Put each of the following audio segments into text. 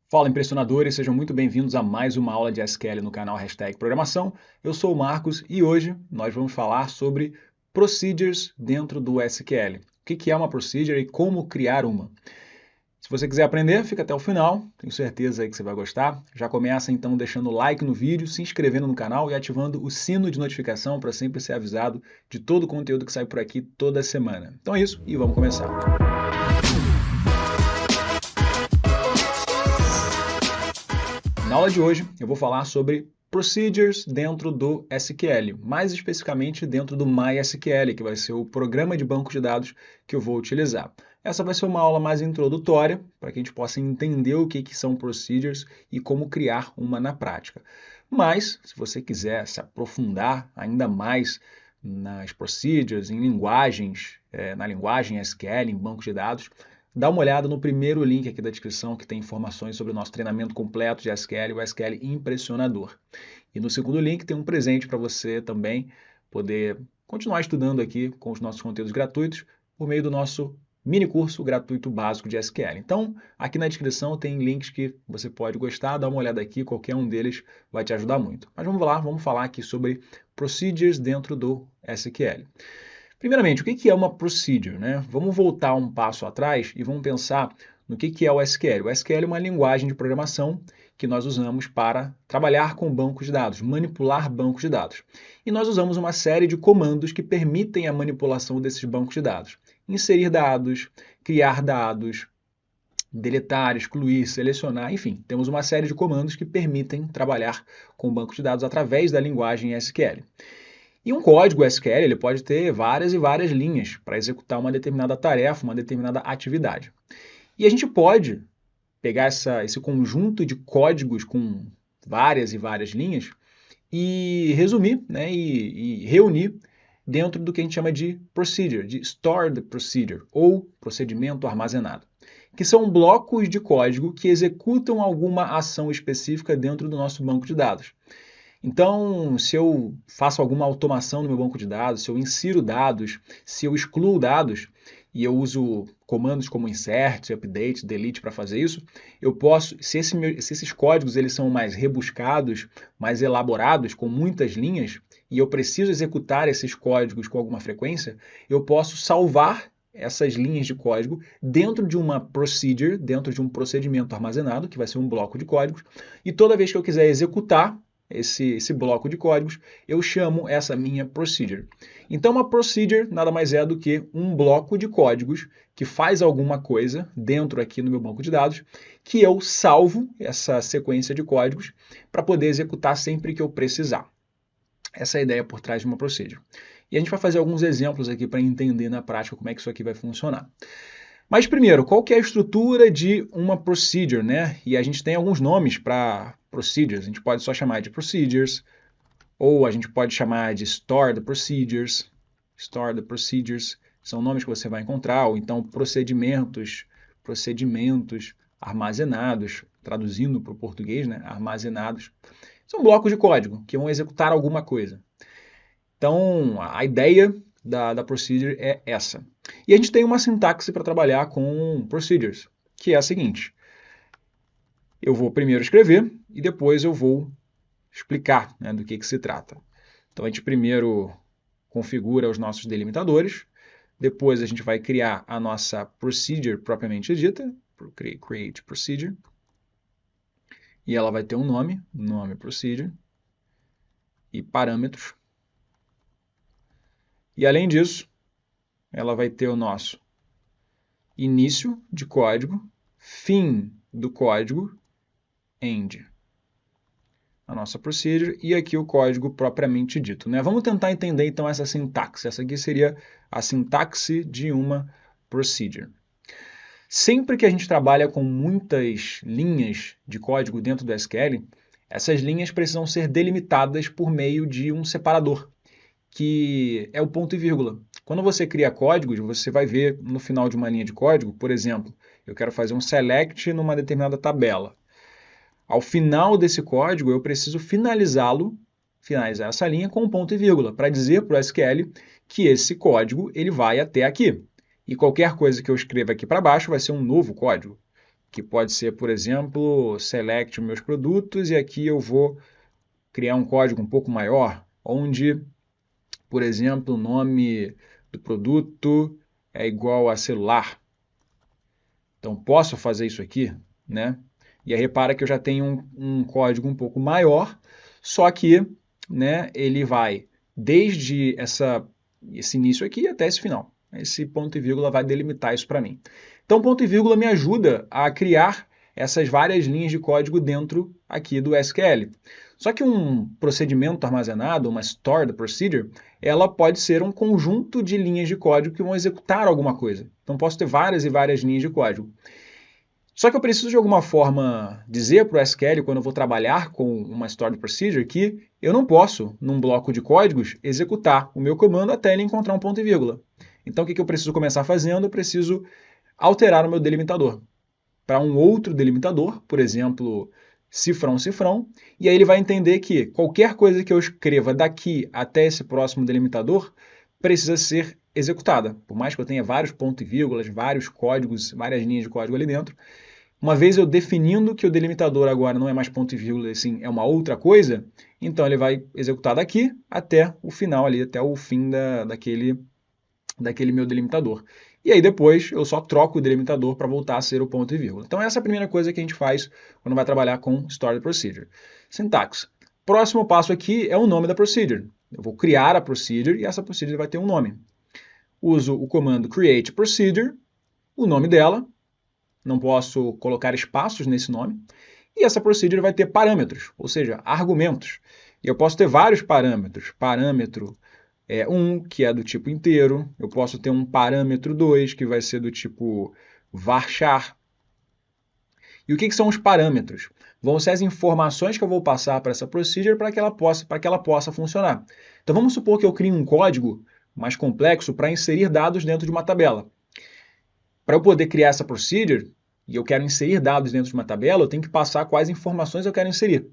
Fala, impressionadores, sejam muito bem-vindos a mais uma aula de SQL no canal Programação. Eu sou o Marcos e hoje nós vamos falar sobre procedures dentro do SQL. O que é uma procedure e como criar uma. Se você quiser aprender, fica até o final, tenho certeza aí que você vai gostar. Já começa então deixando o like no vídeo, se inscrevendo no canal e ativando o sino de notificação para sempre ser avisado de todo o conteúdo que sai por aqui toda semana. Então é isso e vamos começar. Na aula de hoje eu vou falar sobre procedures dentro do SQL, mais especificamente dentro do MySQL, que vai ser o programa de banco de dados que eu vou utilizar. Essa vai ser uma aula mais introdutória, para que a gente possa entender o que são procedures e como criar uma na prática. Mas, se você quiser se aprofundar ainda mais nas procedures, em linguagens, na linguagem SQL, em banco de dados, dá uma olhada no primeiro link aqui da descrição que tem informações sobre o nosso treinamento completo de SQL, o SQL Impressionador. E no segundo link tem um presente para você também poder continuar estudando aqui com os nossos conteúdos gratuitos por meio do nosso mini curso gratuito básico de SQL. Então, aqui na descrição tem links que você pode gostar, dá uma olhada aqui, qualquer um deles vai te ajudar muito. Mas vamos lá, vamos falar aqui sobre procedures dentro do SQL. Primeiramente, o que é uma procedure, né? Vamos voltar um passo atrás e vamos pensar no que é o SQL. O SQL é uma linguagem de programação que nós usamos para trabalhar com bancos de dados, manipular bancos de dados. E nós usamos uma série de comandos que permitem a manipulação desses bancos de dados. Inserir dados, criar dados, deletar, excluir, selecionar, enfim, temos uma série de comandos que permitem trabalhar com bancos de dados através da linguagem SQL. E um código SQL ele pode ter várias e várias linhas para executar uma determinada tarefa, uma determinada atividade. E a gente pode pegar esse conjunto de códigos com várias e várias linhas e resumir, né, e reunir dentro do que a gente chama de procedure, de stored procedure, ou procedimento armazenado, que são blocos de código que executam alguma ação específica dentro do nosso banco de dados. Então, se eu faço alguma automação no meu banco de dados, se eu insiro dados, se eu excluo dados, e eu uso comandos como insert, update, delete para fazer isso, eu posso, se esses códigos eles são mais rebuscados, mais elaborados, com muitas linhas, e eu preciso executar esses códigos com alguma frequência, eu posso salvar essas linhas de código dentro de uma procedure, dentro de um procedimento armazenado, que vai ser um bloco de códigos, e toda vez que eu quiser executar esse bloco de códigos, eu chamo essa minha procedure. Então, uma procedure nada mais é do que um bloco de códigos que faz alguma coisa dentro aqui no meu banco de dados, que eu salvo essa sequência de códigos para poder executar sempre que eu precisar. Essa é a ideia por trás de uma procedure. E a gente vai fazer alguns exemplos aqui para entender na prática como é que isso aqui vai funcionar. Mas primeiro, qual que é a estrutura de uma procedure, né? E a gente tem alguns nomes para procedures. A gente pode só chamar de procedures, ou a gente pode chamar de stored procedures. Stored procedures são nomes que você vai encontrar, ou então procedimentos armazenados, traduzindo para o português, né? Armazenados. São blocos de código que vão executar alguma coisa. Então, a ideia da procedure é essa. E a gente tem uma sintaxe para trabalhar com procedures, que é a seguinte. Eu vou primeiro escrever e depois eu vou explicar, né, do que se trata. Então, a gente primeiro configura os nossos delimitadores, depois a gente vai criar a nossa procedure propriamente dita, create procedure, e ela vai ter um nome procedure, e parâmetros. E além disso, ela vai ter o nosso início de código, fim do código, end. A nossa procedure e aqui o código propriamente dito, né? Vamos tentar entender então essa sintaxe. Essa aqui seria a sintaxe de uma procedure. Sempre que a gente trabalha com muitas linhas de código dentro do SQL, essas linhas precisam ser delimitadas por meio de um separador, que é o ponto e vírgula. Quando você cria códigos, você vai ver no final de uma linha de código, por exemplo, eu quero fazer um select numa determinada tabela. Ao final desse código, eu preciso finalizar essa linha com um ponto e vírgula, para dizer para o SQL que esse código ele vai até aqui. E qualquer coisa que eu escreva aqui para baixo vai ser um novo código. que pode ser, por exemplo, select meus produtos, e aqui eu vou criar um código um pouco maior, onde, por exemplo, o nome do produto é igual a celular. Então, posso fazer isso aqui, né? E aí repara que eu já tenho um código um pouco maior, só que, né, ele vai desde esse início aqui até esse final. Esse ponto e vírgula vai delimitar isso para mim. Então, ponto e vírgula me ajuda a criar essas várias linhas de código dentro aqui do SQL. Só que um procedimento armazenado, uma stored procedure, ela pode ser um conjunto de linhas de código que vão executar alguma coisa. Então, posso ter várias e várias linhas de código. Só que eu preciso de alguma forma dizer para o SQL, quando eu vou trabalhar com uma stored procedure, que eu não posso, num bloco de códigos, executar o meu comando até ele encontrar um ponto e vírgula. Então, o que eu preciso começar fazendo? Eu preciso alterar o meu delimitador para um outro delimitador, por exemplo, cifrão, cifrão, e aí ele vai entender que qualquer coisa que eu escreva daqui até esse próximo delimitador precisa ser executada. Por mais que eu tenha vários pontos e vírgulas, vários códigos, várias linhas de código ali dentro, uma vez eu definindo que o delimitador agora não é mais ponto e vírgula, assim, é uma outra coisa, então ele vai executar daqui até o final ali, até o fim daquele meu delimitador. E aí depois eu só troco o delimitador para voltar a ser o ponto e vírgula. Então essa é a primeira coisa que a gente faz quando vai trabalhar com Stored Procedure. Sintaxe. Próximo passo aqui é o nome da procedure. Eu vou criar a procedure e essa procedure vai ter um nome. Uso o comando create procedure, o nome dela, não posso colocar espaços nesse nome, e essa procedure vai ter parâmetros, ou seja, argumentos. E eu posso ter vários parâmetros. Parâmetro 1, que é do tipo inteiro. Eu posso ter um parâmetro 2, que vai ser do tipo varchar. E o que são os parâmetros? Vão ser as informações que eu vou passar para essa procedure para que ela possa funcionar. Então vamos supor que eu crie um código mais complexo para inserir dados dentro de uma tabela. Para eu poder criar essa procedure, e eu quero inserir dados dentro de uma tabela, eu tenho que passar quais informações eu quero inserir.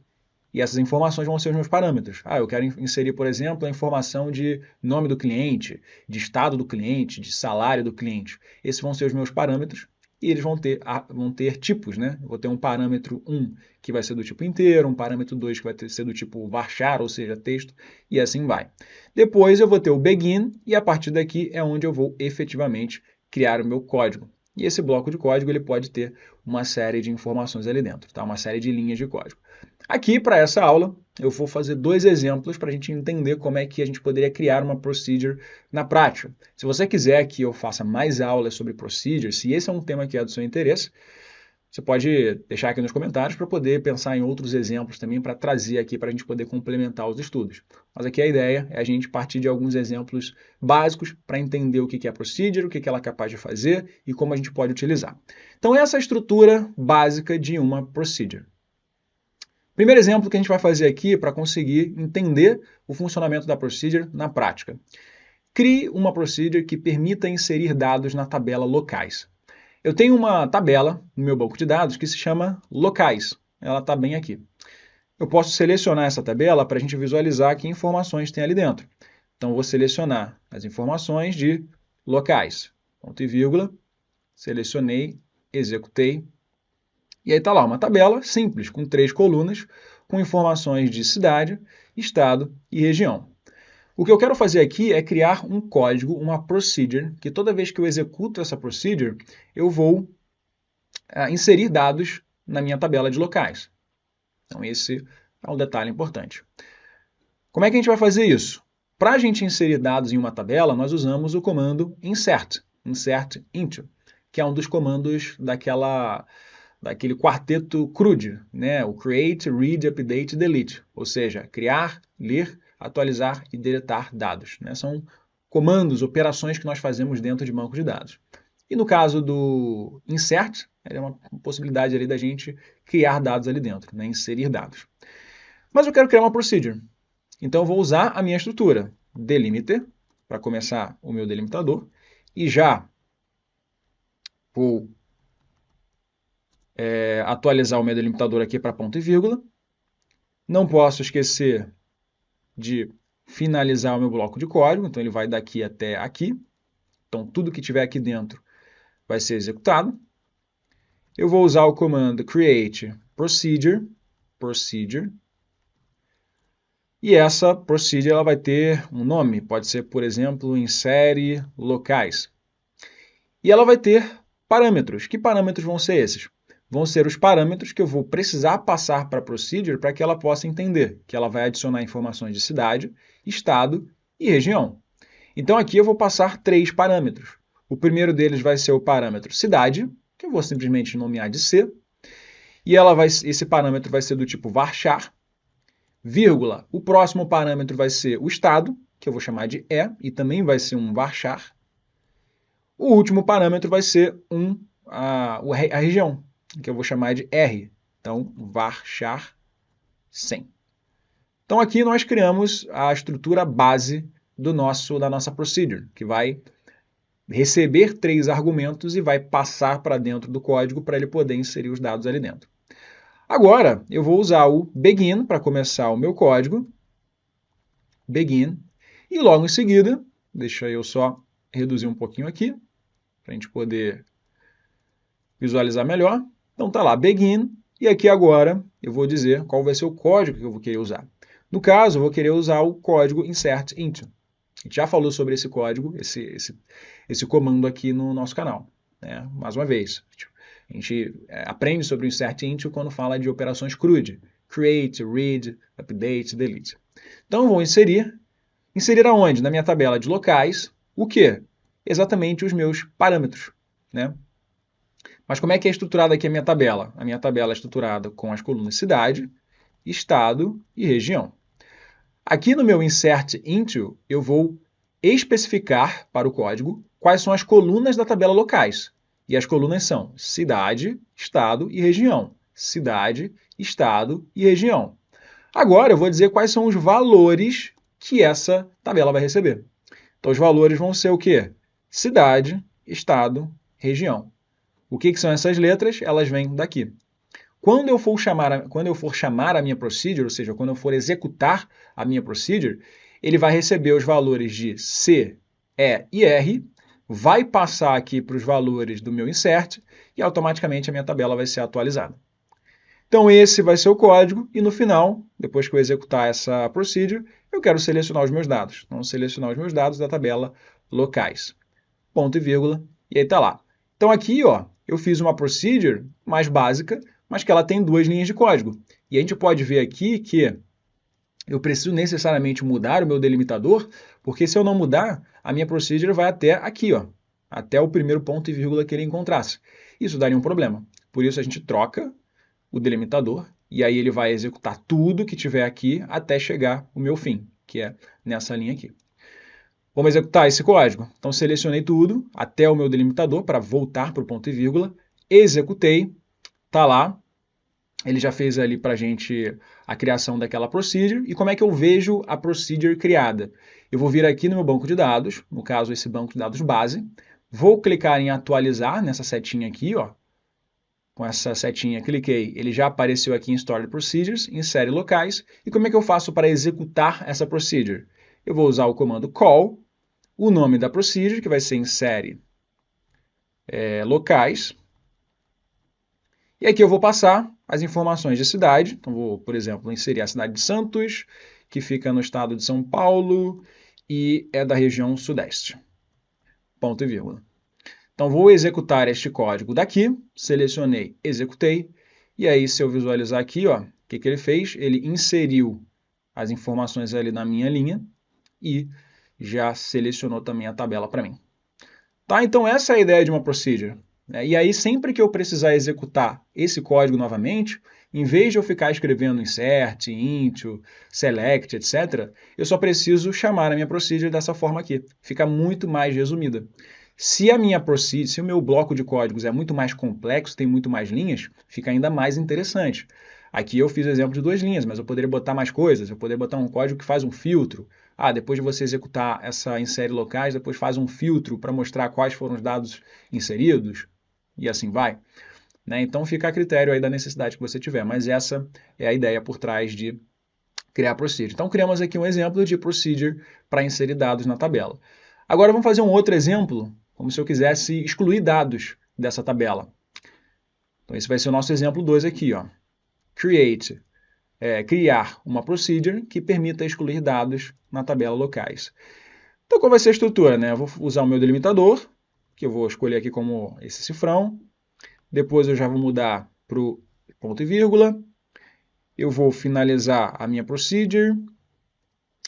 E essas informações vão ser os meus parâmetros. Eu quero inserir, por exemplo, a informação de nome do cliente, de estado do cliente, de salário do cliente. Esses vão ser os meus parâmetros e eles vão ter tipos, né? Eu vou ter um parâmetro 1 que vai ser do tipo inteiro, um parâmetro 2 que vai ser do tipo varchar, ou seja, texto, e assim vai. Depois eu vou ter o begin e a partir daqui é onde eu vou efetivamente criar o meu código. E esse bloco de código ele pode ter uma série de informações ali dentro, tá? Uma série de linhas de código. Aqui, para essa aula, eu vou fazer dois exemplos para a gente entender como é que a gente poderia criar uma procedure na prática. Se você quiser que eu faça mais aulas sobre procedure, se esse é um tema que é do seu interesse, você pode deixar aqui nos comentários para poder pensar em outros exemplos também para trazer aqui para a gente poder complementar os estudos. Mas aqui a ideia é a gente partir de alguns exemplos básicos para entender o que é procedure, o que ela é capaz de fazer e como a gente pode utilizar. Então essa é a estrutura básica de uma procedure. Primeiro exemplo que a gente vai fazer aqui para conseguir entender o funcionamento da procedure na prática. Crie uma procedure que permita inserir dados na tabela locais. Eu tenho uma tabela no meu banco de dados que se chama locais. Ela está bem aqui. Eu posso selecionar essa tabela para a gente visualizar que informações tem ali dentro. Então, vou selecionar as informações de locais. Ponto e vírgula. Selecionei, executei. E aí está lá uma tabela simples, com 3 colunas, com informações de cidade, estado e região. O que eu quero fazer aqui é criar um código, uma procedure, que toda vez que eu executo essa procedure, eu vou inserir dados na minha tabela de locais. Então esse é um detalhe importante. Como é que a gente vai fazer isso? Para a gente inserir dados em uma tabela, nós usamos o comando insert into, que é um dos comandos daquele quarteto CRUD, né? O create, read, update, delete, ou seja, criar, ler, atualizar e deletar dados, né? São comandos, operações que nós fazemos dentro de banco de dados. E no caso do insert, é uma possibilidade ali da gente criar dados ali dentro, né? Inserir dados. Mas eu quero criar uma procedure. Então eu vou usar a minha estrutura delimiter para começar o meu delimitador e já vou atualizar o meu delimitador aqui para ponto e vírgula. Não posso esquecer de finalizar o meu bloco de código, então ele vai daqui até aqui. Então tudo que tiver aqui dentro vai ser executado. eu vou usar o comando create procedure, e essa procedure ela vai ter um nome, pode ser, por exemplo, insere locais. E ela vai ter parâmetros. Que parâmetros vão ser esses? Vão ser os parâmetros que eu vou precisar passar para a procedure para que ela possa entender, que ela vai adicionar informações de cidade, estado e região. Então aqui eu vou passar 3 parâmetros. O primeiro deles vai ser o parâmetro cidade, que eu vou simplesmente nomear de C, e esse parâmetro vai ser do tipo varchar, vírgula. O próximo parâmetro vai ser o estado, que eu vou chamar de E, e também vai ser um varchar. O último parâmetro vai ser a região, que eu vou chamar de R. Então, varchar 100. Então, aqui nós criamos a estrutura base da nossa procedure, que vai receber 3 argumentos e vai passar para dentro do código para ele poder inserir os dados ali dentro. Agora, eu vou usar o begin para começar o meu código. Begin. E logo em seguida, deixa eu só reduzir um pouquinho aqui, para a gente poder visualizar melhor. Então tá lá, begin, e aqui agora eu vou dizer qual vai ser o código que eu vou querer usar. No caso, eu vou querer usar o código insert into. A gente já falou sobre esse código, esse comando aqui no nosso canal. Né? Mais uma vez, a gente aprende sobre o insert into quando fala de operações CRUD. Create, read, update, delete. Então eu vou inserir aonde? Na minha tabela de locais, o quê? Exatamente os meus parâmetros. Né? Mas como é que é estruturada aqui a minha tabela? A minha tabela é estruturada com as colunas cidade, estado e região. Aqui no meu insert into, eu vou especificar para o código quais são as colunas da tabela locais. E as colunas são cidade, estado e região. Cidade, estado e região. Agora eu vou dizer quais são os valores que essa tabela vai receber. Então os valores vão ser o quê? Cidade, estado, região. O que são essas letras? Elas vêm daqui. Quando eu for chamar a minha procedure, ou seja, quando eu for executar a minha procedure, ele vai receber os valores de C, E e R, vai passar aqui para os valores do meu insert e automaticamente a minha tabela vai ser atualizada. Então esse vai ser o código e no final, depois que eu executar essa procedure, eu quero selecionar os meus dados. Então, selecionar os meus dados da tabela locais. Ponto e vírgula, e aí está lá. Então aqui, ó, eu fiz uma procedure mais básica, mas que ela tem 2 linhas de código. E a gente pode ver aqui que eu preciso necessariamente mudar o meu delimitador, porque se eu não mudar, a minha procedure vai até aqui, ó, até o primeiro ponto e vírgula que ele encontrasse. Isso daria um problema. Por isso a gente troca o delimitador e aí ele vai executar tudo que tiver aqui até chegar o meu fim, que é nessa linha aqui. Vamos executar esse código. Então, selecionei tudo até o meu delimitador para voltar para o ponto e vírgula. Executei. Está lá. Ele já fez ali para a gente a criação daquela procedure. E como é que eu vejo a procedure criada? Eu vou vir aqui no meu banco de dados, no caso esse banco de dados base. Vou clicar em atualizar nessa setinha aqui, ó. Com essa setinha, cliquei, ele já apareceu aqui em Stored Procedures, insere locais. E como é que eu faço para executar essa procedure? Eu vou usar o comando call, o nome da procedure, que vai ser insere locais. E aqui eu vou passar as informações de cidade. Então, vou, por exemplo, inserir a cidade de Santos, que fica no estado de São Paulo e é da região sudeste. Ponto e vírgula. Então, vou executar este código daqui. Selecionei, executei. E aí, se eu visualizar aqui, ó, o que ele fez? Ele inseriu as informações ali na minha linha e já selecionou também a tabela para mim. Tá? Então essa é a ideia de uma procedure. E aí sempre que eu precisar executar esse código novamente, em vez de eu ficar escrevendo insert, into, select, etc., eu só preciso chamar a minha procedure dessa forma aqui. Fica muito mais resumida. Se o meu bloco de códigos é muito mais complexo, tem muito mais linhas, fica ainda mais interessante. Aqui eu fiz o exemplo de 2 linhas, mas eu poderia botar mais coisas. Eu poderia botar um código que faz um filtro. Depois de você executar essa insere locais, depois faz um filtro para mostrar quais foram os dados inseridos e assim vai. Né? Então fica a critério aí da necessidade que você tiver, mas essa é a ideia por trás de criar procedure. Então criamos aqui um exemplo de procedure para inserir dados na tabela. Agora vamos fazer um outro exemplo, como se eu quisesse excluir dados dessa tabela. Então, esse vai ser o nosso exemplo 2 aqui, ó. Criar uma procedure que permita excluir dados na tabela locais. Então, qual vai ser a estrutura, né? Eu vou usar o meu delimitador, que eu vou escolher aqui como esse cifrão. Depois eu já vou mudar para o ponto e vírgula. Eu vou finalizar a minha procedure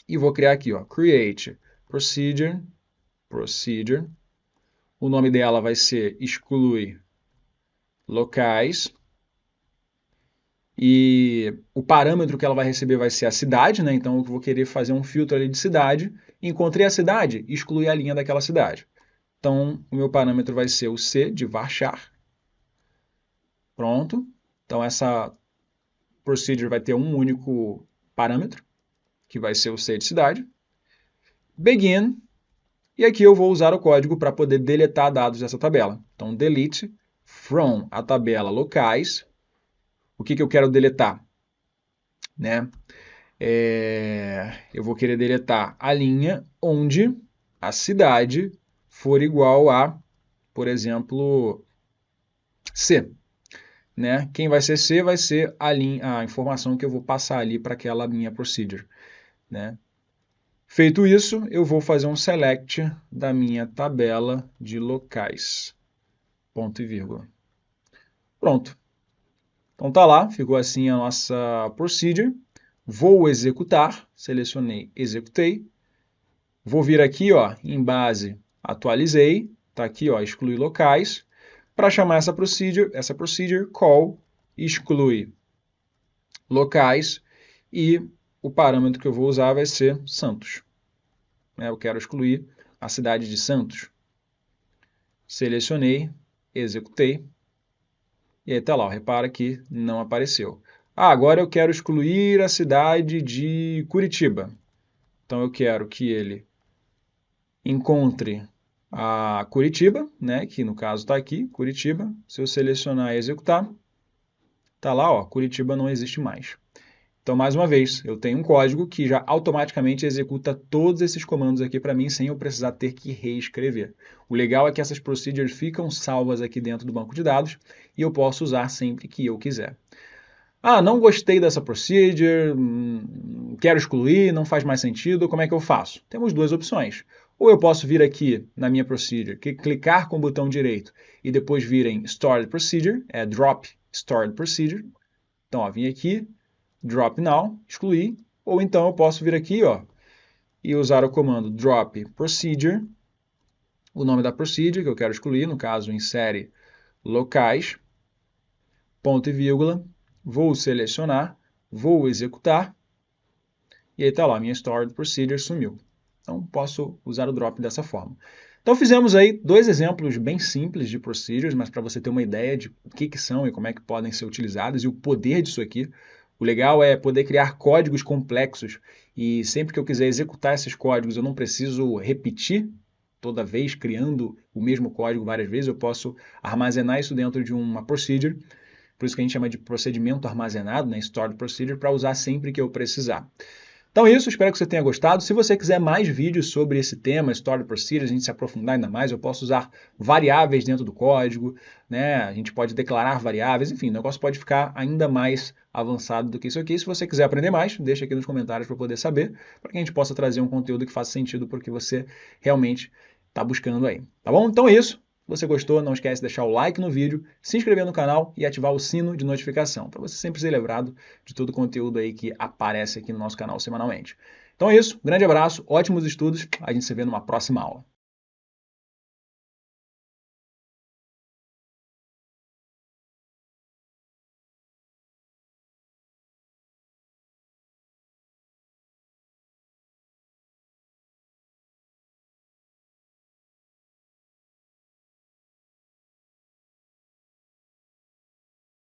e vou criar aqui, ó, create procedure. O nome dela vai ser exclui locais. E o parâmetro que ela vai receber vai ser a cidade, né? Então eu vou querer fazer um filtro ali de cidade. Encontrei a cidade, excluir a linha daquela cidade. Então o meu parâmetro vai ser o C de varchar. Pronto. Então essa procedure vai ter um único parâmetro, que vai ser o C de cidade. Begin. E aqui eu vou usar o código para poder deletar dados dessa tabela. Então delete from a tabela locais. O que eu quero deletar? Né? Eu vou querer deletar a linha onde a cidade for igual a, por exemplo, C. Né? Quem vai ser C vai ser a informação que eu vou passar ali para aquela minha procedure. Né? Feito isso, eu vou fazer um select da minha tabela de locais. Ponto e vírgula. Pronto. Então tá lá, ficou assim a nossa procedure. Vou executar, selecionei, executei. Vou vir aqui, ó, em base, atualizei, tá aqui, ó, exclui locais. Para chamar essa procedure call exclui locais e o parâmetro que eu vou usar vai ser Santos. Eu quero excluir a cidade de Santos. Selecionei, executei e aí tá lá, ó, repara que não apareceu. Agora eu quero excluir a cidade de Curitiba. Então eu quero que ele encontre a Curitiba, né, que no caso está aqui, Curitiba. Se eu selecionar e executar, está lá, ó, Curitiba não existe mais. Então, mais uma vez, eu tenho um código que já automaticamente executa todos esses comandos aqui para mim, sem eu precisar ter que reescrever. O legal é que essas procedures ficam salvas aqui dentro do banco de dados e eu posso usar sempre que eu quiser. Ah, não gostei dessa procedure, quero excluir, não faz mais sentido, como é que eu faço? Temos duas opções. Ou eu posso vir aqui na minha procedure, clicar com o botão direito e depois vir em Stored Procedure, Drop Stored Procedure. Então, ó, vim aqui, Drop Now, excluir. Ou então eu posso vir aqui, ó, e usar o comando Drop Procedure, o nome da procedure que eu quero excluir, no caso, insere locais, ponto e vírgula, vou selecionar, vou executar, e aí está lá, minha Stored Procedure sumiu. Então, posso usar o drop dessa forma. Então, fizemos aí dois exemplos bem simples de procedures, mas para você ter uma ideia de o que são e como é que podem ser utilizados e o poder disso aqui. O legal é poder criar códigos complexos e sempre que eu quiser executar esses códigos, eu não preciso repetir toda vez criando o mesmo código várias vezes, eu posso armazenar isso dentro de uma procedure, por isso que a gente chama de procedimento armazenado, né, stored procedure, para usar sempre que eu precisar. Então é isso, espero que você tenha gostado. Se você quiser mais vídeos sobre esse tema, Stored Procedures, a gente se aprofundar ainda mais, eu posso usar variáveis dentro do código, né? A gente pode declarar variáveis, enfim, o negócio pode ficar ainda mais avançado do que isso aqui. Se você quiser aprender mais, deixa aqui nos comentários para eu poder saber, para que a gente possa trazer um conteúdo que faça sentido para o que você realmente está buscando aí. Tá bom? Então é isso. Se você gostou, não esquece de deixar o like no vídeo, se inscrever no canal e ativar o sino de notificação, para você sempre ser lembrado de todo o conteúdo aí que aparece aqui no nosso canal semanalmente. Então é isso, grande abraço, ótimos estudos, a gente se vê numa próxima aula.